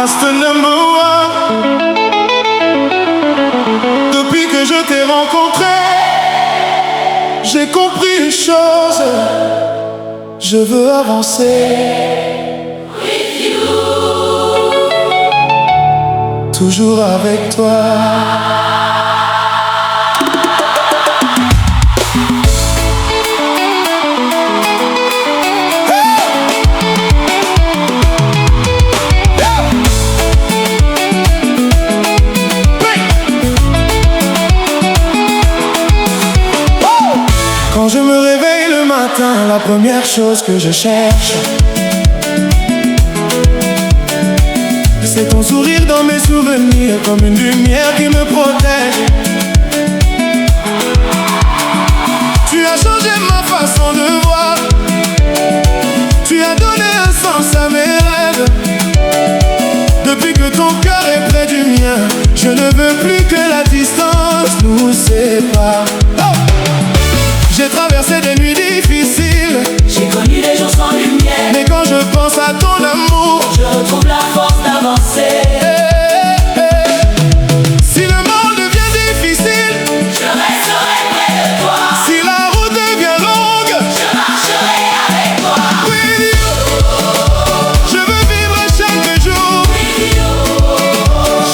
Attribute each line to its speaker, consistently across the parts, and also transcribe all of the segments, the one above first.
Speaker 1: Master number one. Depuis que je t'ai rencontré, j'ai compris une chose. Je veux avancer
Speaker 2: with you,
Speaker 1: toujours avec toi. Quand je me réveille le matin, la première chose que je cherche, c'est ton sourire dans mes souvenirs, comme une lumière qui me protège. Tu as changé ma façon de voir, tu as donné un sens à mes rêves. Depuis que ton cœur est près du mien, je ne veux plus que la distance nous sépare. J'ai traversé des nuits difficiles,
Speaker 2: j'ai connu des jours sans lumière,
Speaker 1: mais quand je pense à ton amour,
Speaker 2: je retrouve la force d'avancer.
Speaker 1: Si le monde devient difficile,
Speaker 2: Je resterai près de toi,
Speaker 1: si la route devient longue,
Speaker 2: je marcherai avec toi.
Speaker 1: with you, je veux vivre chaque jour,
Speaker 2: With you,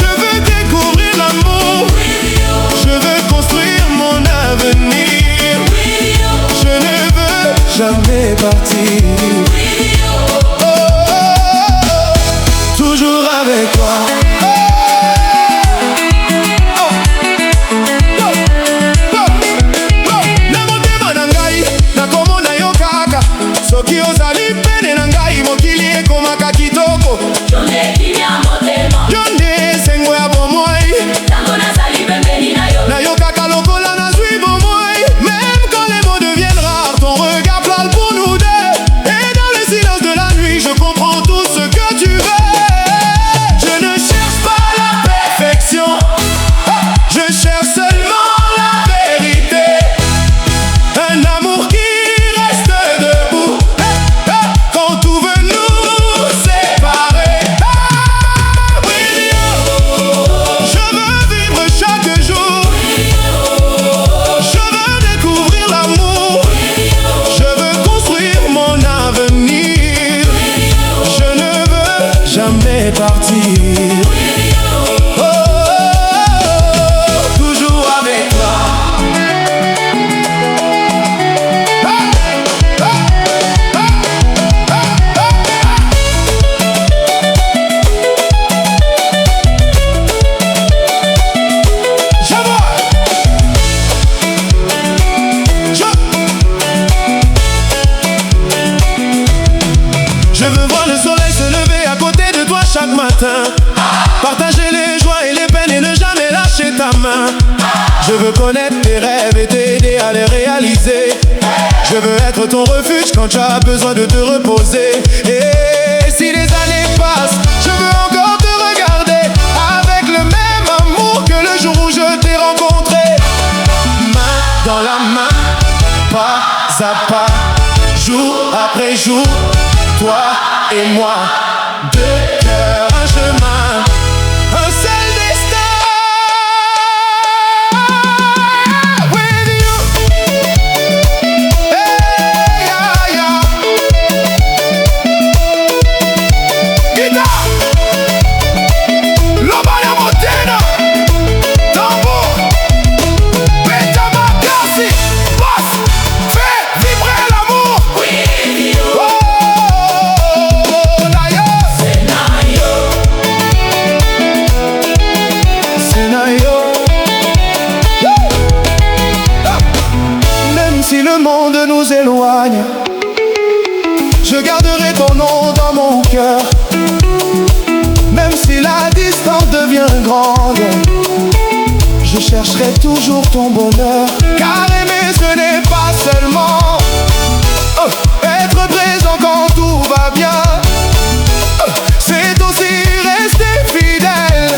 Speaker 1: je veux découvrir l'amour,
Speaker 2: with you,
Speaker 1: je veux construire mon avenir,
Speaker 2: with you,
Speaker 1: je ne veux jamais partir.
Speaker 2: with you.
Speaker 1: Oh, oh, oh, toujours avec toi. Na motema na ngai nakomona yo kaka, soki ozali pene na ngai mokili ekomaka kitoko.
Speaker 2: Jonde kimia motema,
Speaker 1: Yo nde esengo ya bomoi,
Speaker 2: tango nazali pembeni na yo.
Speaker 1: nayokaka lokola nazwi bomoi. Même quand les mots deviennent rares, ton regard parle pour nous deux. Et dans le silence de la nuit, je comprends tout ce que tu veux. Je ne cherche pas la perfection, je cherche seulement la vérité. Un amour qui reste debout quand tout veut nous séparer. With you, je veux vivre chaque jour, je veux découvrir l'amour, je veux construire mon avenir, je ne veux jamais partir. Oh, oh, oh, toujours avec toi. Je vois. Je veux voir le soleil se lever à côté de toi chaque matin, partager les joies et les peines et ne jamais lâcher ta main. Je veux connaître tes rêves et t'aider à les réaliser. Je veux être ton refuge quand tu as besoin de te reposer. Et si les années passent, je veux encore te regarder avec le même amour que le jour où je t'ai rencontré. Main dans la main, pas à pas, jour après jour, toi et moi, deux cœurs, un chemin, un seul destin. With you, hey, yeah, yeah. Guitare, Lobana Montana, tambour, Benjamin Garcia, boss, fais vibrer l'amour.
Speaker 2: With you,
Speaker 1: Oh, d'ailleurs, scénario. Même si le monde nous éloigne, je garderai ton nom dans mon cœur. Même si la distance devient grande, je chercherai toujours ton bonheur. Car aimer ce n'est pas seulement être présent quand tout va bien, c'est aussi rester fidèle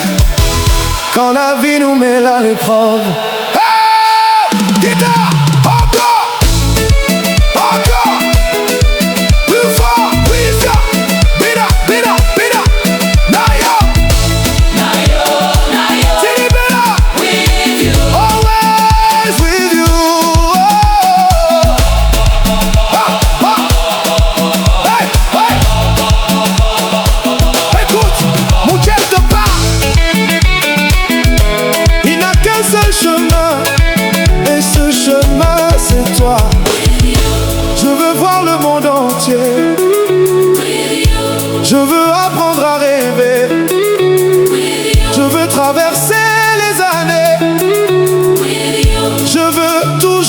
Speaker 1: quand la vie nous met à l'épreuve. Hey! Guitare! Encore! Encore! Plus fort! Plus fort! Bida! Bida! Bida! Nayo!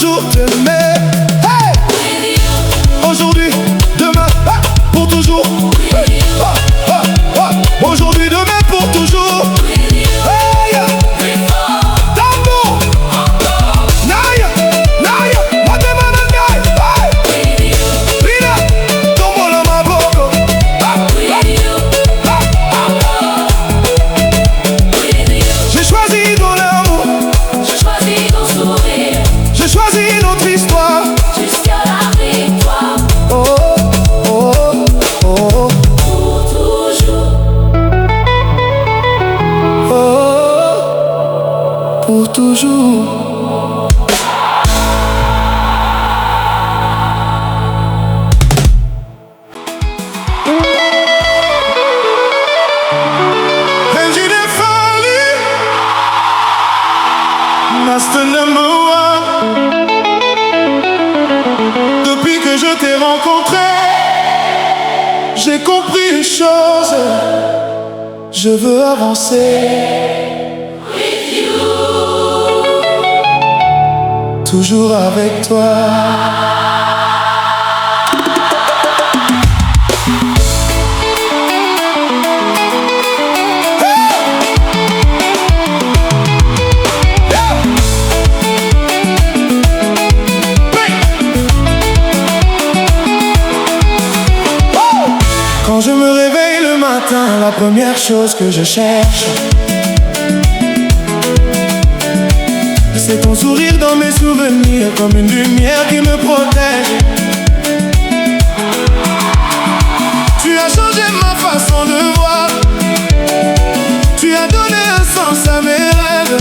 Speaker 1: toujours t'aimer. Hey!
Speaker 2: With you,
Speaker 1: Aujourd'hui, demain, ah, pour toujours. Hey! Ah, ah, ah. Aujourd'hui, demain, pour toujours.
Speaker 2: with you,
Speaker 1: Hey!
Speaker 2: before,
Speaker 1: Tambour!
Speaker 2: encore,
Speaker 1: Naya! Naya! Matemana Naya! Hey!
Speaker 2: with you,
Speaker 1: Rina! Tombola Maboko! Ah,
Speaker 2: with you,
Speaker 1: ah,
Speaker 2: encore, with you.
Speaker 1: j'ai choisi ton amour,
Speaker 2: Je choisis ton sourire
Speaker 1: j'ai choisi notre histoire.
Speaker 2: jusqu'à la victoire.
Speaker 1: Oh, oh, oh, oh,
Speaker 2: Pour toujours,
Speaker 1: oh, pour toujours. Engine Fali, Master number one. Depuis que je t'ai rencontré, j'ai compris une chose. Je veux avancer. Toujours avec toi. Quand je me réveille le matin, la première chose que je cherche, c'est ton sourire dans mes souvenirs, comme une lumière qui me protège. Tu as changé ma façon de voir, tu as donné un sens à mes rêves.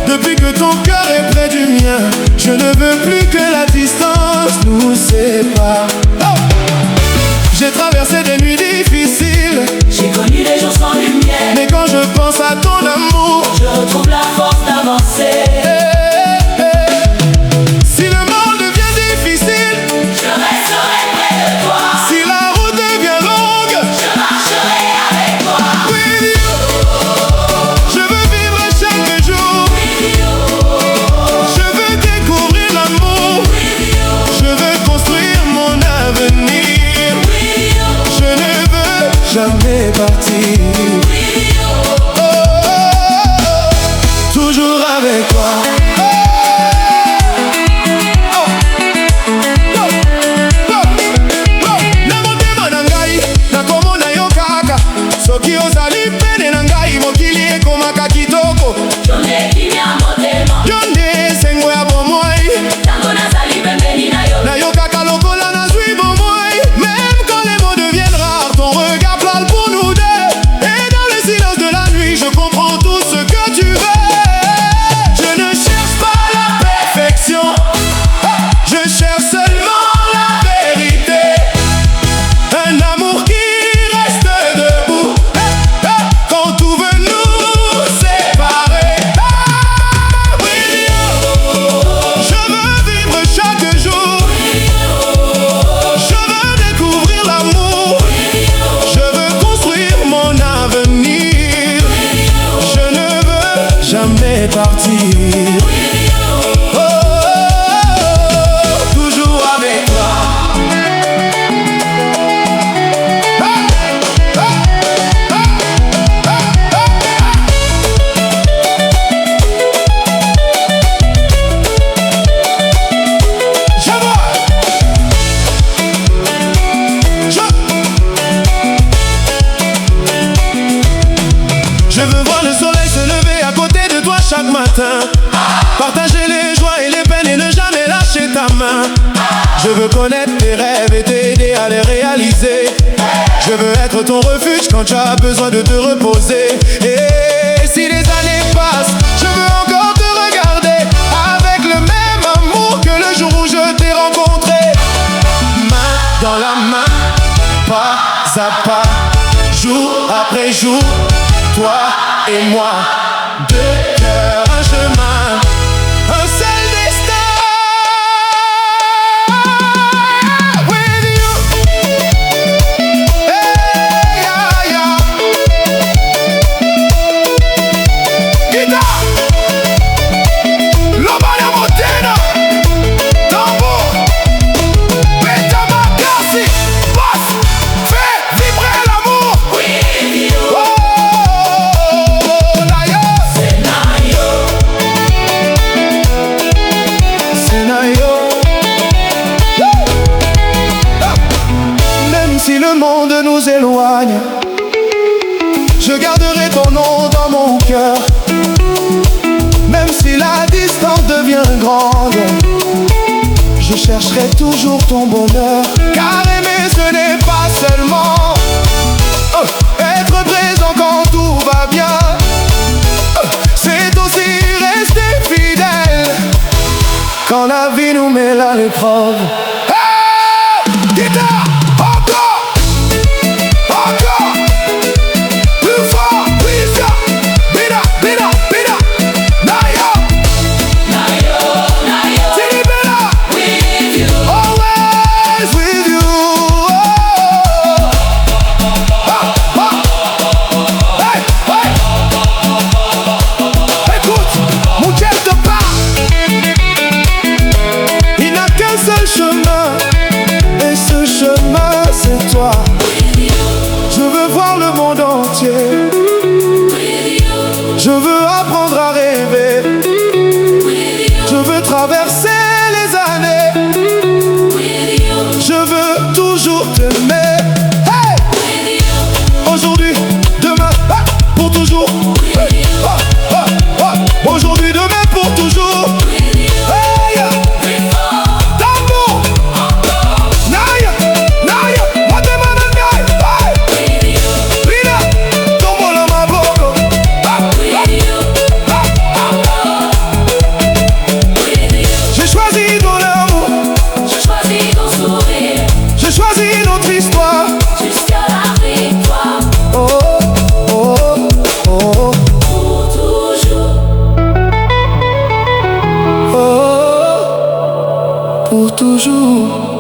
Speaker 1: Depuis que ton cœur est près du mien, je ne veux plus que la distance nous sépare. Oh! J'ai traversé des nuits difficiles,
Speaker 2: j'ai connu des jours sans lumière.
Speaker 1: mais quand je pense à ton amour,
Speaker 2: Je retrouve la force d'avancer.
Speaker 1: si le monde devient difficile,
Speaker 2: Je resterai près de toi.
Speaker 1: si la route devient longue,
Speaker 2: Je marcherai avec toi.
Speaker 1: with you, je veux vivre chaque jour.
Speaker 2: With you,
Speaker 1: Je veux découvrir l'amour,
Speaker 2: with you,
Speaker 1: je veux construire mon avenir.
Speaker 2: with you,
Speaker 1: Je ne veux jamais partir.
Speaker 2: with you.
Speaker 1: Oh, oh, oh, toujours avec toi. Oh, oh, oh, oh, oh. Na motema na ngai, nakomona yo kaka. Soki ozali pene na ngai, mokili ekomaka kitoko.
Speaker 2: J'en ai qui m'a motema.
Speaker 1: Yo nde esengo ya bomoi,
Speaker 2: Tango nazali pembeni na yo.
Speaker 1: nayokaka lokola nazwi bomoi. Même quand les mots deviennent rares, ton regard parle pour nous deux. Et dans le silence de la nuit, je comprends tout ce que tu veux. Je ne cherche pas la perfection, je cherche seulement la vérité. Un amour qui reste debout quand tout veut nous séparer. With you, je veux vivre chaque jour. Je veux découvrir l'amour. Je veux construire mon avenir. Je ne veux jamais partir. Oh, oh, oh, toujours avec toi. Ah, ah, ah, ah, ah, ah. Je vois. Je veux voir le soleil se lever à côté de toi chaque matin. Partager les joies et les peines et ne jamais lâcher ta main. Je veux connaître tes rêves et t'aider à les réaliser. Je veux être ton refuge quand tu as besoin de te reposer. Et si les années passent, je veux encore te regarder avec le même amour que le jour où je t'ai rencontré. Main dans la main, pas à pas, jour après jour, toi et moi, deux cœurs, un chemin, un seul destin. With you, hey, yeah, yeah. Guitare, l'homme à la montagne. grande, je chercherai toujours ton bonheur. Car aimer ce n'est pas seulement être présent quand tout va bien, c'est aussi rester fidèle quand la vie nous met à l'épreuve. Hey! Guitare! Encore! Encore! Plus fort! Plus fort! Bida! Bida! Bida! Nayo!
Speaker 2: Nayo, Nayo,
Speaker 1: Tini Bida!
Speaker 2: with you.
Speaker 1: Always with you. Hey! Hey! Écoute, mon chef de pas, il n'a qu'un seul chemin, et ce chemin c'est toi.
Speaker 2: With you,
Speaker 1: Je veux voir le monde entier,
Speaker 2: with you,
Speaker 1: je veux apprendre à rêver,
Speaker 2: with you,
Speaker 1: je veux traverser les années,
Speaker 2: with you,
Speaker 1: je veux toujours t'aimer. Hey!
Speaker 2: with you,
Speaker 1: Aujourd'hui, demain, pour toujours. Hey! Aujourd'hui, demain, pour toujours.
Speaker 2: with you.
Speaker 1: Hey!
Speaker 2: Before,
Speaker 1: Tambour! Naya! Naya! Matemana Naya! Hey!
Speaker 2: with you,
Speaker 1: Rina! Tombola Maboko!
Speaker 2: with you, with you.
Speaker 1: J'ai choisi ton amour,
Speaker 2: Je choisis ton sourire
Speaker 1: j'ai choisi notre histoire.
Speaker 2: jusqu'à la victoire.
Speaker 1: Oh, oh, oh,
Speaker 2: Pour toujours,
Speaker 1: oh, pour toujours.